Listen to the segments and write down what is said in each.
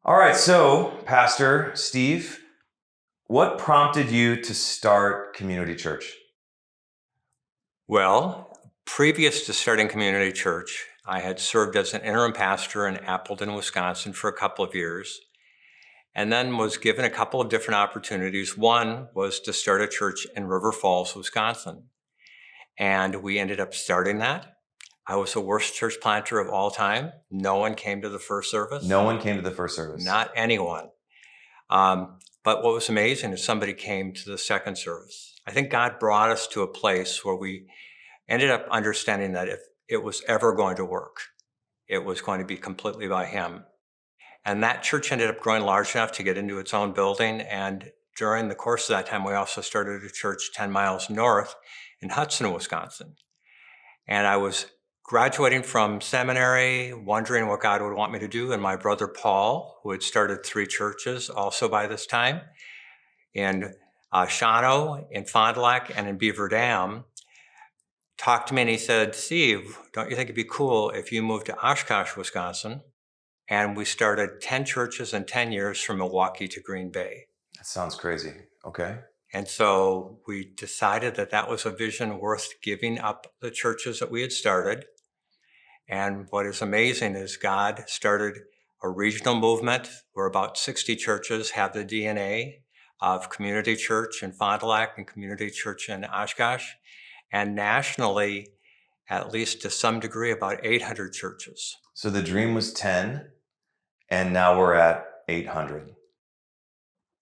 All right, so Pastor Steve, what prompted you to start Community Church? Well, previous to starting Community Church, I had served as an interim pastor in Appleton, Wisconsin for a couple of years, and then was given a couple of different opportunities. One was to start a church in River Falls, Wisconsin, and we ended up starting that. I was the worst church planter of all time. No one came to the first service. No one came to the first service. Not anyone. But what was amazing is somebody came to the second service. I think God brought us to a place where we ended up understanding that if it was ever going to work, it was going to be completely by Him. And that church ended up growing large enough to get into its own building. And during the course of that time, we also started a church 10 miles north in Hudson, Wisconsin. And I was graduating from seminary, wondering what God would want me to do. And my brother Paul, who had started 3 churches also by this time, in Shawano, in Fond du Lac, and in Beaver Dam, talked to me and he said, "Steve, don't you think it'd be cool if you moved to Oshkosh, Wisconsin?" And we started 10 churches in 10 years from Milwaukee to Green Bay. That sounds crazy. Okay. And so we decided that that was a vision worth giving up the churches that we had started. And what is amazing is God started a regional movement where about 60 churches have the DNA of Community Church in Fond du Lac and Community Church in Oshkosh. And nationally, at least to some degree, about 800 churches. So the dream was 10, and now we're at 800.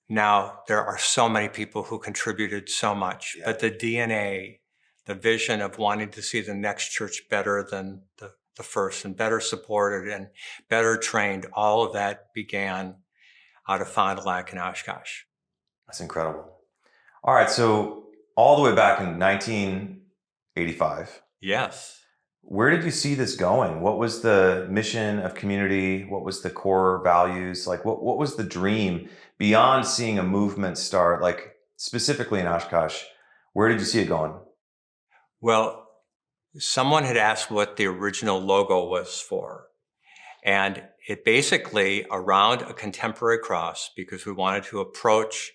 Now, there are so many people who contributed so much, but the DNA, the vision of wanting to see the next church better than the first and better supported and better trained, all of that began out of Fond du Lac and Oshkosh. That's incredible. All right, so all the way back in 1985. Yes. Where did you see this going? What was the mission of community? What was the core values? Like, what was the dream beyond seeing a movement start, like specifically in Oshkosh? Where did you see it going? Well, someone had asked what the original logo was for. And it basically around a contemporary cross, because we wanted to approach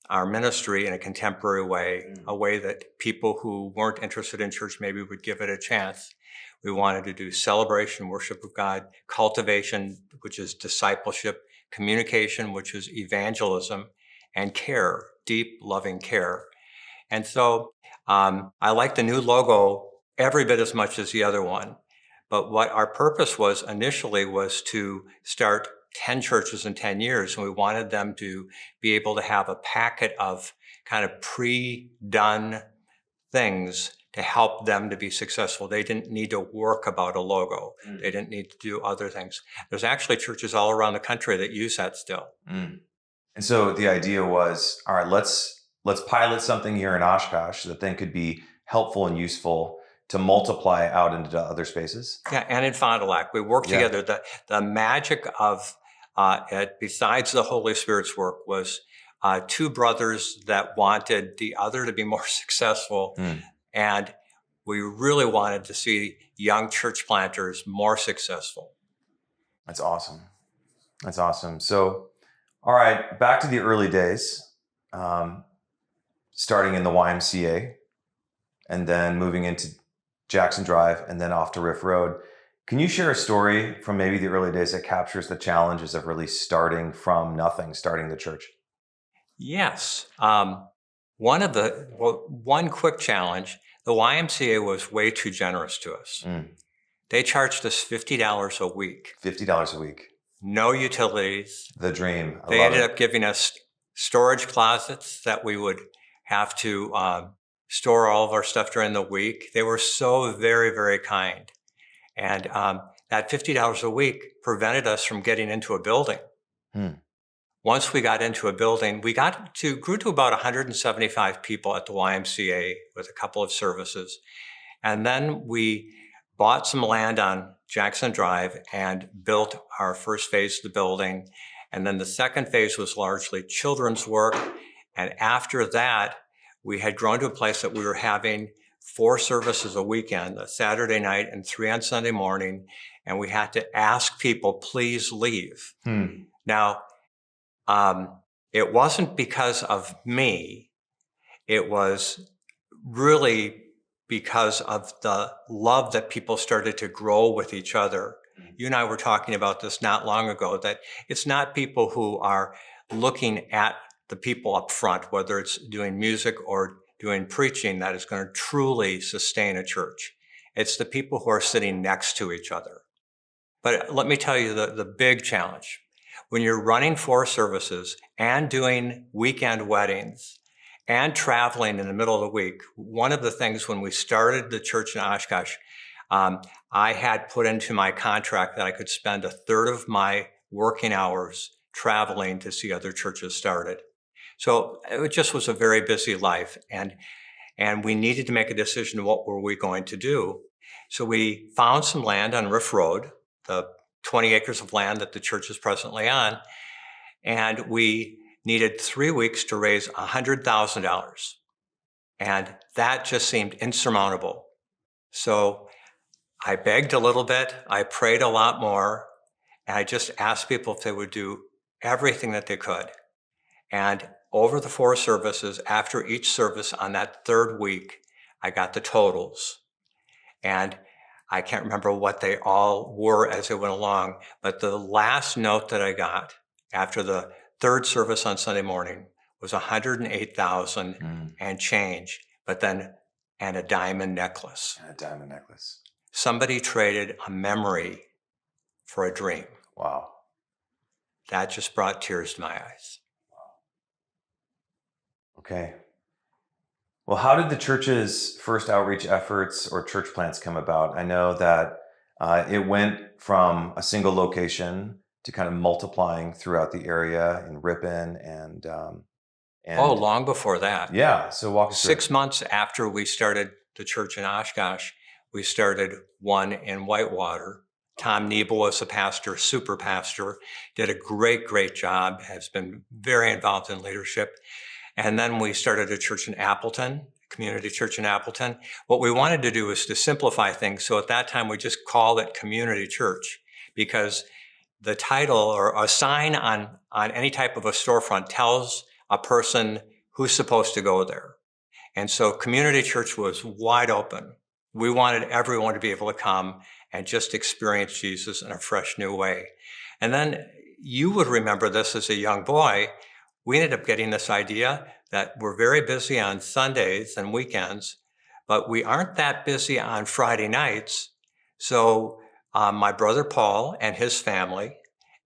our ministry in a contemporary way, a way that people who weren't interested in church maybe would give it a chance. We wanted to do celebration, worship of God, cultivation, which is discipleship, communication, which is evangelism, and care, deep, loving care. And so I like the new logo every bit as much as the other one. But what our purpose was initially was to start 10 churches in 10 years, and we wanted them to be able to have a packet of kind of pre-done things to help them to be successful. They didn't need to work about a logo. They didn't need to do other things. There's actually churches all around the country that use that still. And so the idea was, all right, let's pilot something here in Oshkosh that then could be helpful and useful to multiply out into other spaces. Yeah, and in Fond du Lac, we worked together. The magic of it, besides the Holy Spirit's work, was 2 brothers that wanted the other to be more successful. And we really wanted to see young church planters more successful. That's awesome. That's awesome. So, all right, back to the early days, starting in the YMCA and then moving into Jackson Drive and then off to Riff Road. Can you share a story from maybe the early days that captures the challenges of really starting from nothing, starting the church? Yes. One quick challenge, the YMCA was way too generous to us. They charged us $50 a week. $50 a week. No utilities. The dream. They ended up giving us storage closets that we would have to store all of our stuff during the week. They were so very, very kind. And that $50 a week prevented us from getting into a building. Once we got into a building, we grew to about 175 people at the YMCA with a couple of services. And then we bought some land on Jackson Drive and built our first phase of the building. And then the second phase was largely children's work. And after that, we had grown to a place that we were having 4 services a weekend, a Saturday night and 3 on Sunday morning. And we had to ask people, please leave. Now, it wasn't because of me. It was really because of the love that people started to grow with each other. You and I were talking about this not long ago, that it's not people who are looking at the people up front, whether it's doing music or doing preaching, that is going to truly sustain a church. It's the people who are sitting next to each other. But let me tell you the big challenge. When you're running 4 services and doing weekend weddings and traveling in the middle of the week, one of the things when we started the church in Oshkosh, I had put into my contract that I could spend 1/3 of my working hours traveling to see other churches started. So it just was a very busy life, and we needed to make a decision, what were we going to do? So we found some land on Riff Road, the 20 acres of land that the church is presently on, and we needed 3 weeks to raise $100,000. And that just seemed insurmountable. So I begged a little bit, I prayed a lot more, and I just asked people if they would do everything that they could. And over the 4 services, after each service on that 3rd week, I got the totals. And I can't remember what they all were as it went along, but the last note that I got after the 3rd service on Sunday morning was 108,000 and change, but then, and a diamond necklace. And a diamond necklace. Somebody traded a memory for a dream. Wow. That just brought tears to my eyes. Okay. Well, how did the church's first outreach efforts or church plants come about? I know that it went from a single location to kind of multiplying throughout the area in Ripon and long before that. Yeah. So walk us through. 6 months after we started the church in Oshkosh, we started one in Whitewater. Tom Niebel was the pastor, super pastor, did a great job, has been very involved in leadership. And then we started a church in Appleton, Community Church in Appleton. What we wanted to do was to simplify things. So at that time, we just called it Community Church, because the title or a sign on any type of a storefront tells a person who's supposed to go there. And so Community Church was wide open. We wanted everyone to be able to come and just experience Jesus in a fresh new way. And then you would remember this as a young boy. We ended up getting this idea that we're very busy on Sundays and weekends, but we aren't that busy on Friday nights. So my brother Paul and his family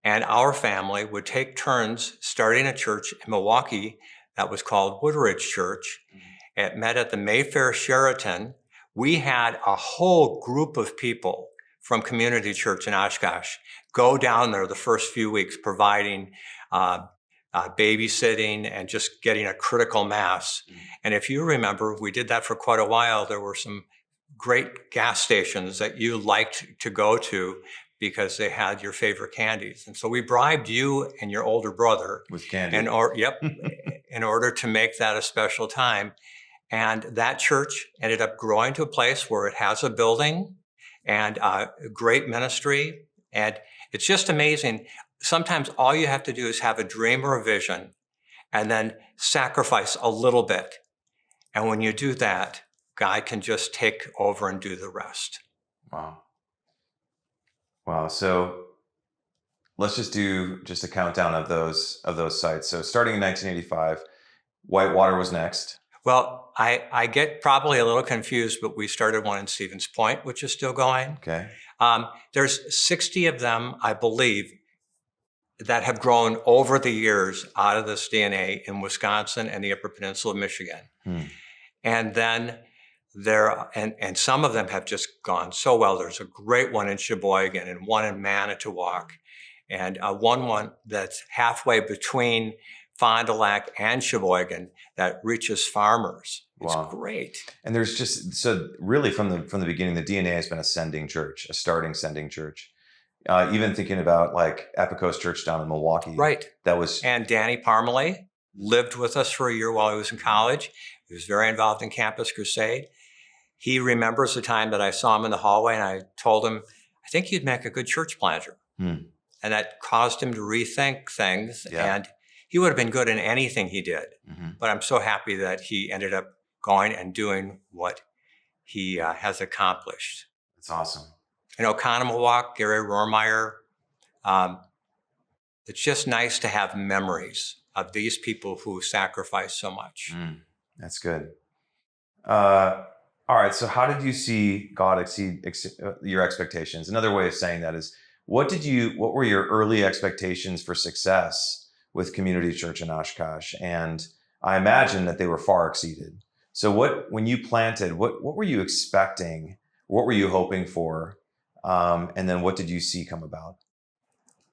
and our family would take turns starting a church in Milwaukee that was called Woodridge Church. It met at the Mayfair Sheraton. We had a whole group of people from Community Church in Oshkosh go down there the first few weeks, providing babysitting and just getting a critical mass. And if you remember, we did that for quite a while. There were some great gas stations that you liked to go to because they had your favorite candies. And so we bribed you and your older brother with candy. in order to make that a special time. And that church ended up growing to a place where it has a building and a great ministry. And it's just amazing. Sometimes all you have to do is have a dream or a vision and then sacrifice a little bit. And when you do that, God can just take over and do the rest. Wow. So let's just do a countdown of those sites. So starting in 1985, Whitewater was next. Well, I get probably a little confused, but we started one in Stevens Point, which is still going. Okay. There's 60 of them, I believe, that have grown over the years out of this DNA in Wisconsin and the Upper Peninsula of Michigan. And then and some of them have just gone so well. There's a great one in Sheboygan and one in Manitowoc, and one that's halfway between Fond du Lac and Sheboygan that reaches farmers. It's great. And there's so really from the beginning, the DNA has been a sending church, a starting sending church. Even thinking about like Epicos Church down in Milwaukee. Right. And Danny Parmalee lived with us for a year while he was in college. He was very involved in Campus Crusade. He remembers the time that I saw him in the hallway and I told him, I think you'd make a good church planter. And and that caused him to rethink things. Yeah. And he would have been good in anything he did. Mm-hmm. But I'm so happy that he ended up going and doing what he has accomplished. That's awesome. Oconomowoc, Gary Rohrmeyer, it's just nice to have memories of these people who sacrificed so much. That's good. All right. So how did you see God exceed your expectations? Another way of saying that is, what were your early expectations for success with Community Church in Oshkosh? And I imagine that they were far exceeded. So when you planted, what were you expecting? What were you hoping for? And then what did you see come about?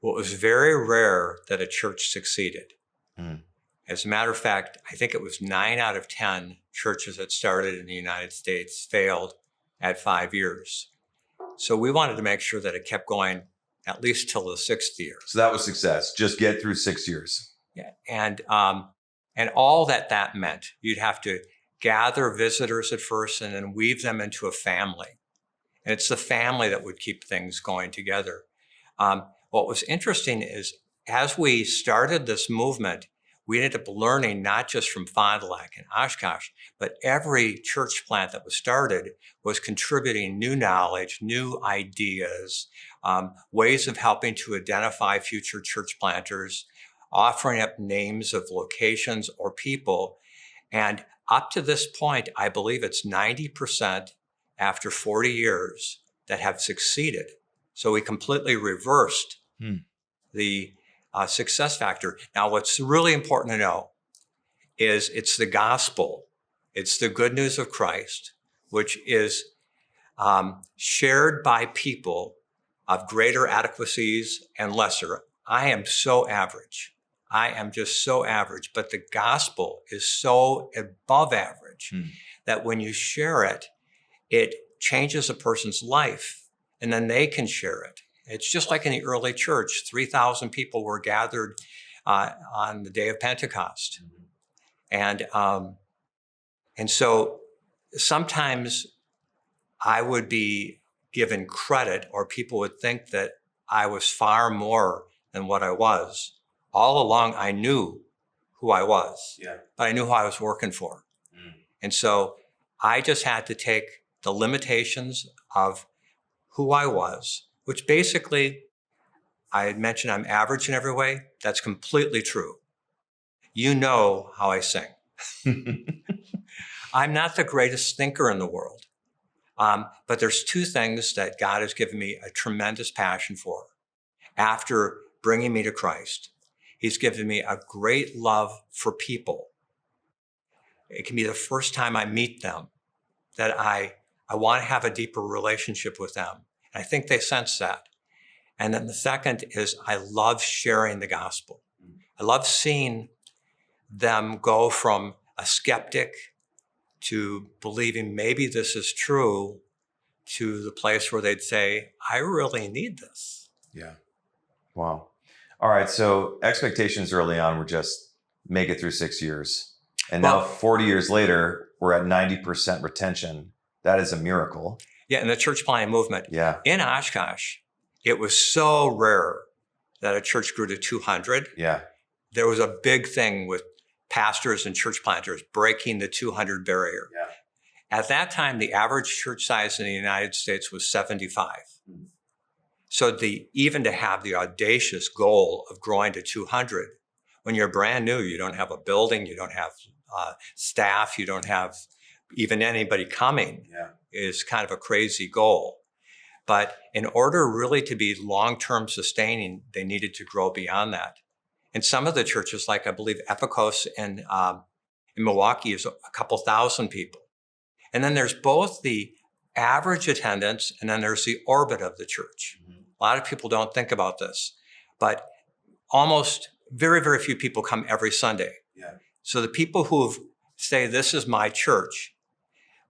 Well, it was very rare that a church succeeded. Mm. As a matter of fact, I think it was 9 out of 10 churches that started in the United States failed at 5 years. So we wanted to make sure that it kept going at least till the 6th year. So that was success. Just get through 6 years. Yeah, and all that meant. You'd have to gather visitors at first and then weave them into a family. And it's the family that would keep things going together. What was interesting is as we started this movement, we ended up learning not just from Fond du Lac and Oshkosh, but every church plant that was started was contributing new knowledge, new ideas, ways of helping to identify future church planters, offering up names of locations or people. And up to this point, I believe it's 90% after 40 years that have succeeded. So we completely reversed the success factor. Now, what's really important to know is it's the gospel. It's the good news of Christ, which is shared by people of greater adequacies and lesser. I am so average. I am just so average. But the gospel is so above average that when you share it, it changes a person's life, and then they can share it. It's just like in the early church, 3,000 people were gathered on the day of Pentecost. And so sometimes I would be given credit, or people would think that I was far more than what I was. All along, I knew who I was, but I knew who I was working for. And so I just had to take the limitations of who I was, which basically, I had mentioned I'm average in every way. That's completely true. You know how I sing. I'm not the greatest thinker in the world, but there's 2 things that God has given me a tremendous passion for. After bringing me to Christ, He's given me a great love for people. It can be the first time I meet them that I want to have a deeper relationship with them. I think they sense that. And then the second is I love sharing the gospel. I love seeing them go from a skeptic to believing maybe this is true to the place where they'd say, I really need this. Yeah. Wow. All right. So expectations early on were just make it through 6 years. And now 40 years later, we're at 90% retention. That is a miracle. Yeah, in the church planting movement. Yeah. In Oshkosh, it was so rare that a church grew to 200. Yeah. There was a big thing with pastors and church planters breaking the 200 barrier. Yeah. At that time, the average church size in the United States was 75. So even to have the audacious goal of growing to 200, when you're brand new, you don't have a building, you don't have staff, you don't have even anybody coming, is kind of a crazy goal. But in order really to be long-term sustaining, they needed to grow beyond that. And some of the churches, like I believe Epikos in Milwaukee, is a couple thousand people. And then there's both the average attendance and then there's the orbit of the church. A lot of people don't think about this, but almost very, very few people come every Sunday. Yeah. So the people who say, this is my church,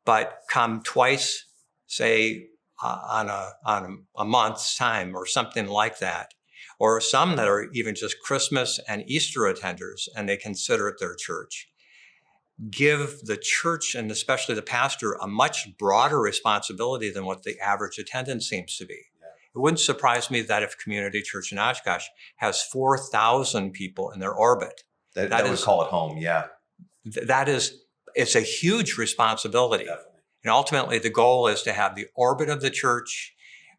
but come twice, say, on a month's time or something like that, or some that are even just Christmas and Easter attenders, and they consider it their church, give the church and especially the pastor a much broader responsibility than what the average attendance seems to be. It wouldn't surprise me that if Community Church in Oshkosh has 4,000 people in their orbit. That would call it home. Yeah. It's a huge responsibility. Definitely. And ultimately, the goal is to have the orbit of the church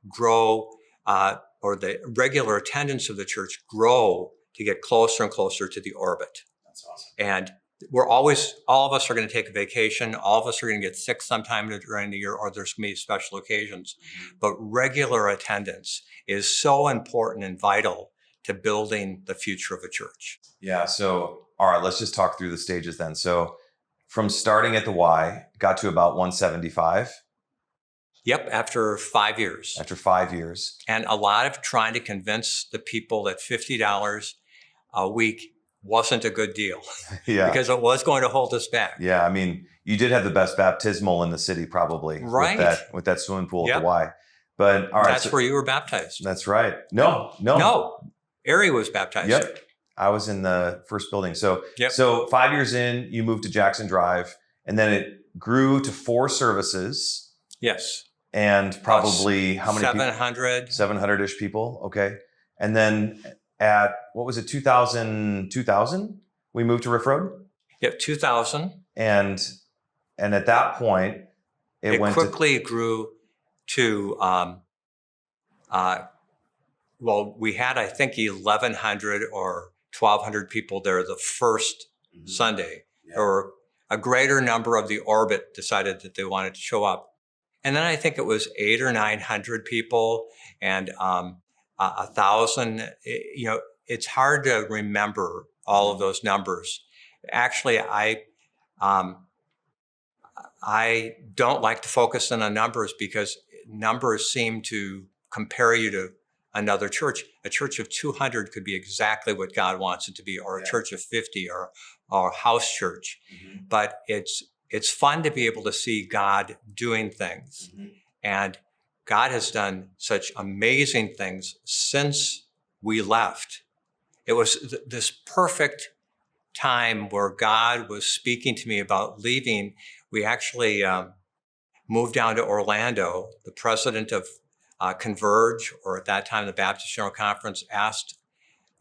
grow, or the regular attendance of the church grow to get closer and closer to the orbit. That's awesome. And all of us are going to take a vacation. All of us are going to get sick sometime during the year, or there's going to be special occasions. But regular attendance is so important and vital to building the future of a church. Yeah. So, all right, let's just talk through the stages then. So from starting at the Y, got to about 175. Yep, after 5 years. After 5 years. And a lot of trying to convince the people that $50 a week wasn't a good deal. Yeah. Because it was going to hold us back. Yeah. I mean, you did have the best baptismal in the city, probably. Right. With that swimming pool Yep. at the Y. But all right. That's where you were baptized. That's right. No. Ari was baptized. Yep. I was in the first building. So, Yep. So 5 years in, you moved to Jackson Drive, and then it grew to 4 services. Yes. And probably how many 700. 700-ish people. Okay. And then at, what was it, 2000, we moved to Riff Road? Yep, 2000. And at that point, it went quickly grew to, well, we had, I think, 1,100 or 1,200 people there the first Sunday, or a greater number of the orbit decided that they wanted to show up. And then I think it was 800 or 900 people and 1,000. You know, it's hard to remember all of those numbers. Actually, I don't like to focus on the numbers because numbers seem to compare you to another church. A church of 200 could be exactly what God wants it to be, or a church of 50, or a house church. But it's fun to be able to see God doing things. And God has done such amazing things since we left. It was this perfect time where God was speaking to me about leaving. We actually moved down to Orlando. The president of Converge, or at that time the Baptist General Conference, asked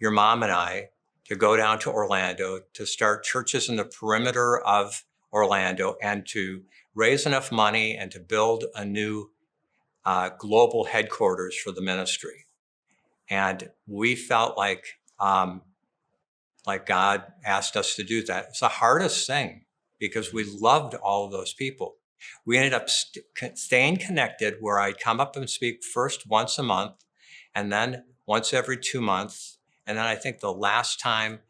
your mom and I to go down to Orlando to start churches in the perimeter of Orlando and to raise enough money and to build a new global headquarters for the ministry. And we felt like God asked us to do that. It's the hardest thing because we loved all of those people. We ended up staying connected, where I'd come up and speak first once a month and then once every 2 months. And then I think the last time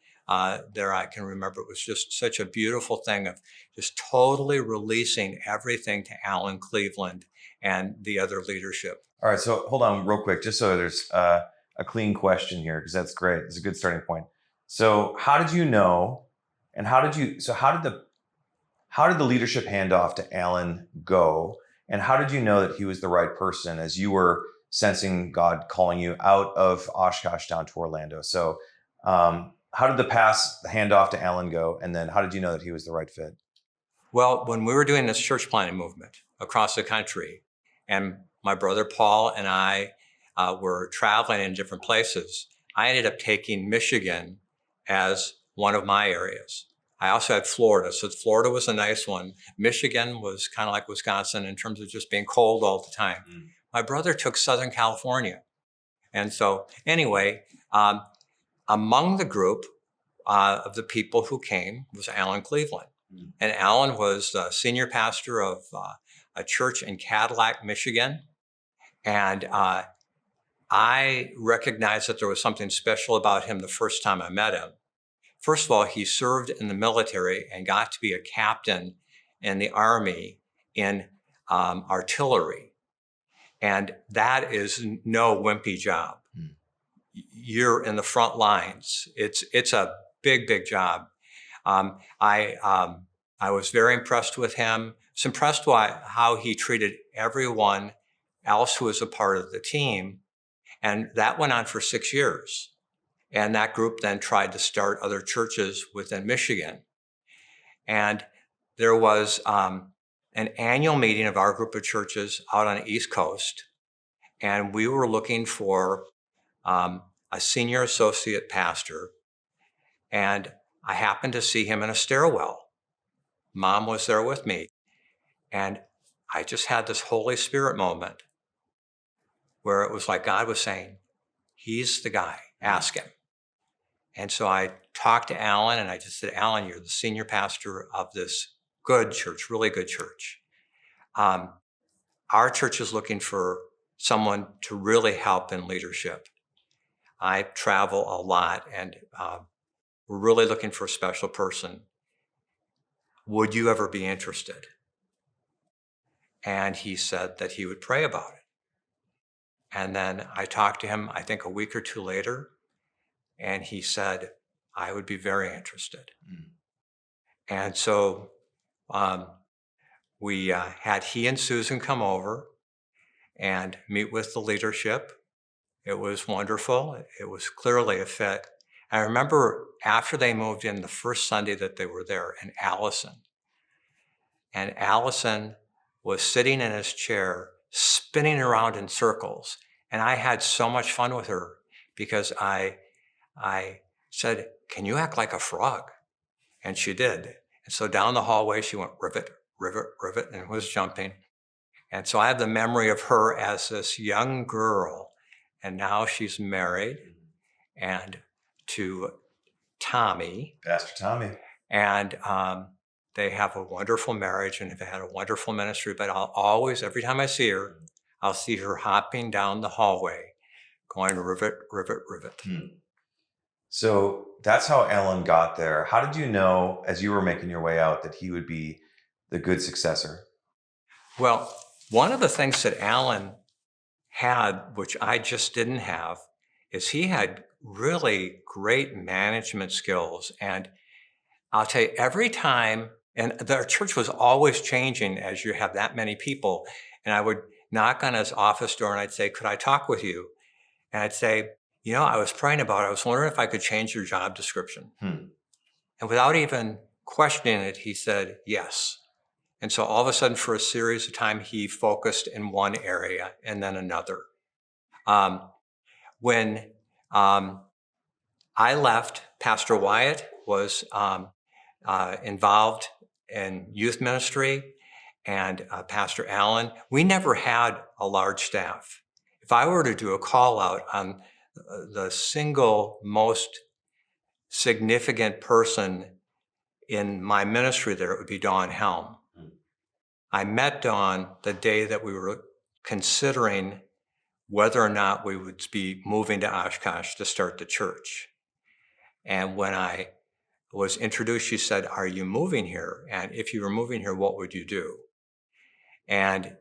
there I can remember, it was just such a beautiful thing of just totally releasing everything to Alan Cleveland and the other leadership. All right, so hold on real quick, just so there's a clean question here, because that's great. It's a good starting point. So how did you know, and how did the leadership handoff to Alan go? And how did you know that he was the right person as you were sensing God calling you out of Oshkosh down to Orlando? So how did the handoff to Alan go? And then how did you know that he was the right fit? Well, when we were doing this church planting movement across the country, and my brother Paul and I were traveling in different places, I ended up taking Michigan as one of my areas. I also had Florida. So Florida was a nice one. Michigan was kind of like Wisconsin in terms of just being cold all the time. My brother took Southern California. And so anyway, among the group of the people who came was Alan Cleveland. And Alan was the senior pastor of a church in Cadillac, Michigan. And I recognized that there was something special about him the first time I met him. First of all, he served in the military and got to be a captain in the Army in artillery. And that is no wimpy job. You're in the front lines. It's a big, big job. I was very impressed with him. I was impressed by how he treated everyone else who was a part of the team. And that went on for 6 years. And that group then tried to start other churches within Michigan. And there was an annual meeting of our group of churches out on the East Coast. and we were looking for a senior associate pastor, and I happened to see him in a stairwell. Mom was there with me, and I just had this Holy Spirit moment where it was like God was saying, he's the guy, ask him. And so I talked to Alan, and I just said, Alan, you're the senior pastor of this good church, really good church. Our church is looking for someone to really help in leadership. I travel a lot, and we're really looking for a special person. Would you ever be interested? And he said that he would pray about it. And then I talked to him, I think a week or two later, and he said, I would be very interested. Mm. And so we had he and Susan come over and meet with the leadership. It was wonderful. It was clearly a fit. I remember after they moved in, the first Sunday that they were there, and Allison was sitting in his chair, spinning around in circles. And I had so much fun with her because I said, can you act like a frog? And she did. And so down the hallway, she went rivet, rivet, rivet, and was jumping. And so I have the memory of her as this young girl, and now she's married and to Tommy. Pastor Tommy. And they have a wonderful marriage and have had a wonderful ministry, but I'll always, every time I see her, I'll see her hopping down the hallway, going rivet, rivet, rivet. Hmm. So that's how Alan got there. How did you know, as you were making your way out, that he would be the good successor? Well, one of the things that Alan had, which I just didn't have, is he had really great management skills. And I'll tell you, every time, and the church was always changing as you have that many people. And I would knock on his office door and I'd say, could I talk with you? And I'd say, you know, I was praying about it. I was wondering if I could change your job description. And without even questioning it, he said, yes. And so all of a sudden, for a series of time, he focused in one area and then another. When I left, Pastor Wyatt was involved in youth ministry, and Pastor Allen. We never had a large staff. If I were to do a call out on the single most significant person in my ministry there, it would be Dawn Helm. I met Dawn the day that we were considering whether or not we would be moving to Oshkosh to start the church. And when I was introduced, she said, are you moving here? And if you were moving here, what would you do? And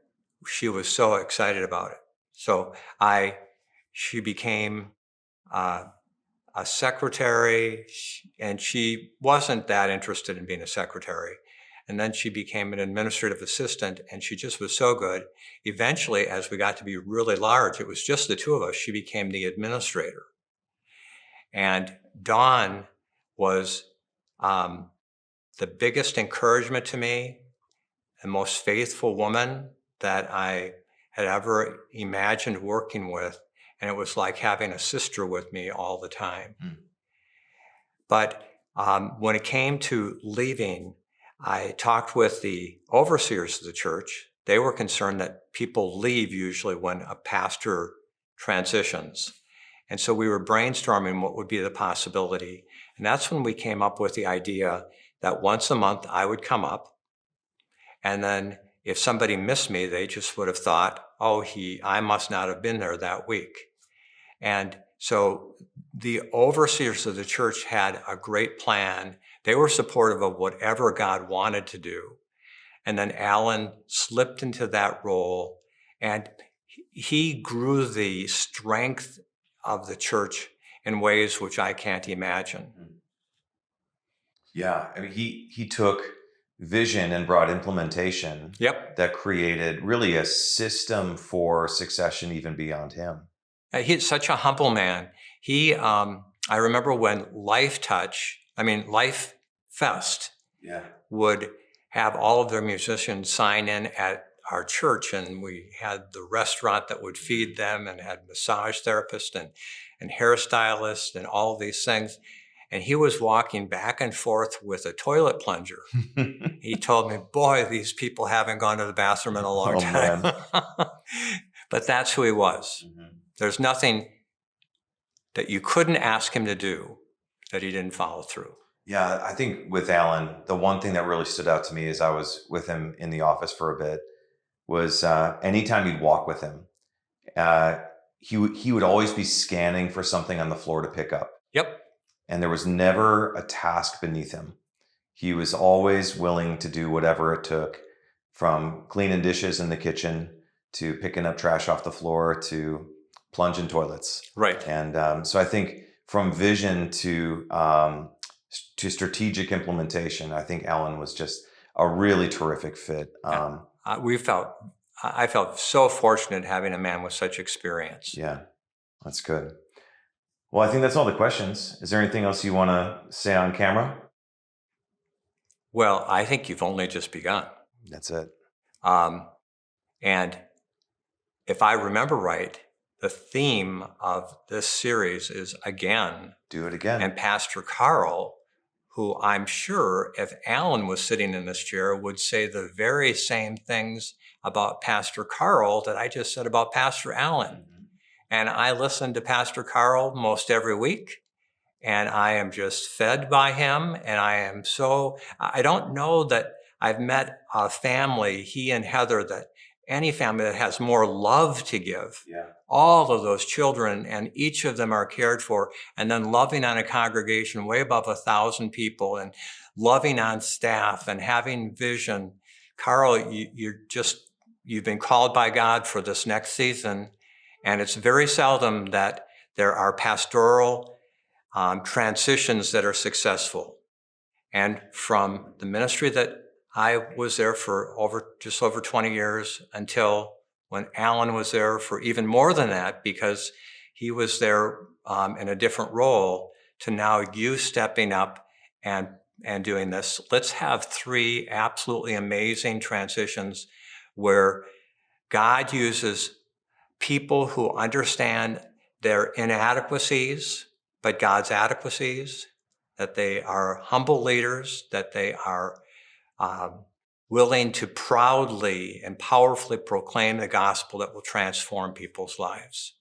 she was so excited about it. So she became a secretary, and she wasn't that interested in being a secretary. And then she became an administrative assistant, and she just was so good. Eventually, as we got to be really large, it was just the two of us, she became the administrator. And Dawn was the biggest encouragement to me, the most faithful woman that I had ever imagined working with. And it was like having a sister with me all the time. But when it came to leaving, I talked with the overseers of the church. They were concerned that people leave usually when a pastor transitions. And so we were brainstorming what would be the possibility. And that's when we came up with the idea that once a month I would come up. And then if somebody missed me, they just would have thought, oh, I must not have been there that week. And so the overseers of the church had a great plan. They were supportive of whatever God wanted to do. And then Alan slipped into that role, and he grew the strength of the church in ways which I can't imagine. Yeah, I mean, he took vision and brought implementation. Yep. That created really a system for succession even beyond him. He's such a humble man. I remember when Life Fest would have all of their musicians sign in at our church, and we had the restaurant that would feed them and had massage therapists and hairstylists and all these things. And he was walking back and forth with a toilet plunger. He told me, boy, these people haven't gone to the bathroom in a long time. Man. But that's who he was. There's nothing that you couldn't ask him to do that he didn't follow through. Yeah, I think with Alan, the one thing that really stood out to me as I was with him in the office for a bit was anytime you'd walk with him, he would always be scanning for something on the floor to pick up. Yep. And there was never a task beneath him. He was always willing to do whatever it took, from cleaning dishes in the kitchen to picking up trash off the floor to plunging toilets. Right. And so I think from vision to strategic implementation, I think Alan was just a really terrific fit. I felt so fortunate having a man with such experience. Yeah, that's good. Well, I think that's all the questions. Is there anything else you want to say on camera? Well, I think you've only just begun. That's it. And if I remember right, the theme of this series is again. Do it again. And Pastor Carl, who I'm sure if Alan was sitting in this chair would say the very same things about Pastor Carl that I just said about Pastor Alan. And I listen to Pastor Carl most every week, and I am just fed by him. And I don't know that I've met a family, he and Heather, that any family that has more love to give. Yeah. All of those children, and each of them are cared for, and then loving on a congregation way above 1,000 people, and loving on staff and having vision. Carl, you've been called by God for this next season. And it's very seldom that there are pastoral transitions that are successful. And from the ministry that I was there for just over 20 years until when Alan was there for even more than that, because he was there in a different role, to now you stepping up and doing this. Let's have 3 absolutely amazing transitions where God uses people who understand their inadequacies, but God's adequacies, that they are humble leaders, that they are willing to proudly and powerfully proclaim the gospel that will transform people's lives.